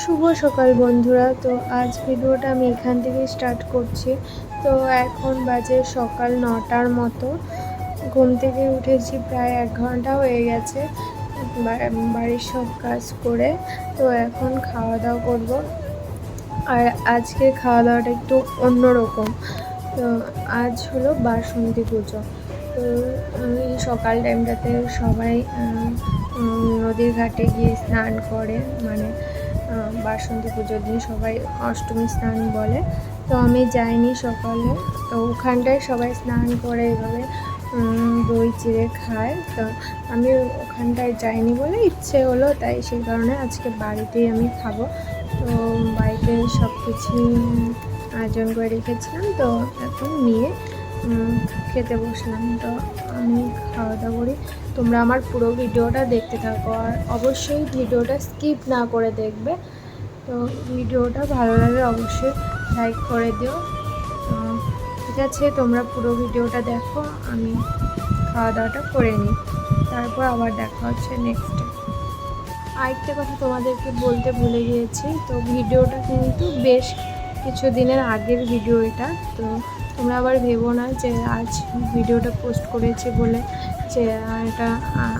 শুভ সকাল বন্ধুরা। তো আজ ভিডিওটা আমি এখান থেকে স্টার্ট করছি। তো এখন বাজে সকাল 9টার মতো। ঘুম থেকে উঠেছি, প্রায় 1 ঘন্টা হয়ে গেছে বাড়ির সব কাজ করে। তো এখন খাওয়া দাওয়া করব। আর আজকে খাওয়া দাওয়াটা একটু অন্যরকম। তো আজ হলো বাসন্তী পুজো। তো এই সকাল টাইমটাতে সবাই নদীর ঘাটে গিয়ে স্নান করে, মানে বাসন্তী পুজোর দিন সবাই অষ্টমী স্নান বলে। তো আমি যাইনি সকালে। তো ওখানটায় সবাই স্নান করে এভাবে দই চিড়ে খায়। তো আমি ওখানটায় যাইনি বলে ইচ্ছে হলো, তাই সেই কারণে আজকে বাড়িতেই আমি খাবো। তো বাড়িতে সব কিছুই আয়োজন করে রেখেছিলাম। তো এখন নিয়ে খেতে বসলাম। তো আমি খাওয়া দাওয়া করি, তোমরা আমার পুরো ভিডিওটা দেখতে থাকো। আর অবশ্যই ভিডিওটা স্কিপ না করে দেখবে। তো ভিডিওটা ভালো লাগলে অবশ্যই লাইক করে দিও। ঠিক আছে, তোমরা পুরো ভিডিওটা দেখো, আমি খাওয়া দাওয়াটা করে নিই, তারপর আবার দেখা হচ্ছে নেক্সটে। আরেকটা কথা তোমাদেরকে বলতে ভুলে গিয়েছি। তো ভিডিওটা কিন্তু বেশ কিছু দিনের আগের ভিডিও এটা। তো তোমরা আবার ভেবো না যে আজ ভিডিওটা পোস্ট করেছি বলে যে এটা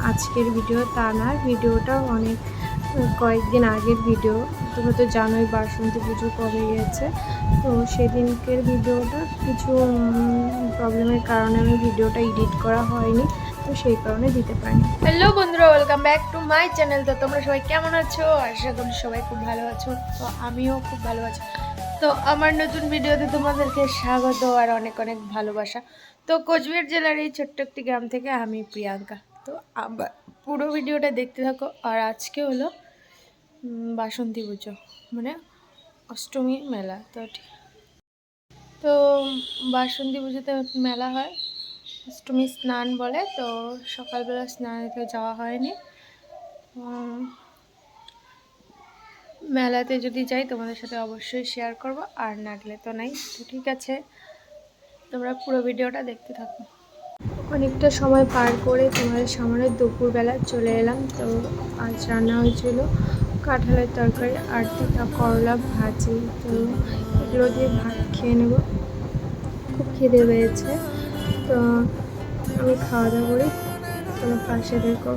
আজকের ভিডিও, তা না। ভিডিওটা অনেক কয়েকদিন আগের ভিডিও। তোমরা তো জানোই বাসন্তী পুজো কবে গিয়েছে। তো সেদিনকের ভিডিওটা কিছু প্রবলেমের কারণে আমি ভিডিওটা এডিট করা হয়নি, তো সেই কারণে দিতে পারিনি। হ্যালো বন্ধুরা, welcome back to my channel. তো তোমরা সবাই কেমন আছো? আশা করি সবাই খুব ভালো আছো। তো আমিও খুব ভালো আছি। তো আমার নতুন ভিডিওতে তোমাদেরকে স্বাগত আর অনেক অনেক ভালোবাসা। তো কোচবিহার জেলার এই ছোট্ট একটি গ্রাম থেকে আমি প্রিয়াঙ্কা। তো আবার পুরো ভিডিওটা দেখতে থাকো। আর আজকে হলো বাসন্তী পুজো, মানে অষ্টমী মেলা। তো বাসন্তী পুজোতে মেলা হয়, অষ্টমী স্নান বলে। তো সকালবেলা স্নানেতে যাওয়া হয়নি। মেলাতে যদি যাই তোমাদের সাথে অবশ্যই শেয়ার করব, আর না গেলে তো নাই। তো ঠিক আছে, তোমরা পুরো ভিডিওটা দেখতে থাকো। অনেকটা সময় পার করে তোমাদের সামনে দুপুরবেলা চলে এলাম। তো আজ রান্না হয়েছিল কাঁঠালের তরকারি আর করলা ভাজি। তো এগুলো দিয়ে ভাত খেয়ে নেব, খুব খিদে পেয়েছে। তো আমি খাওয়া দাওয়া করি, তোমরা পাশে দেখো।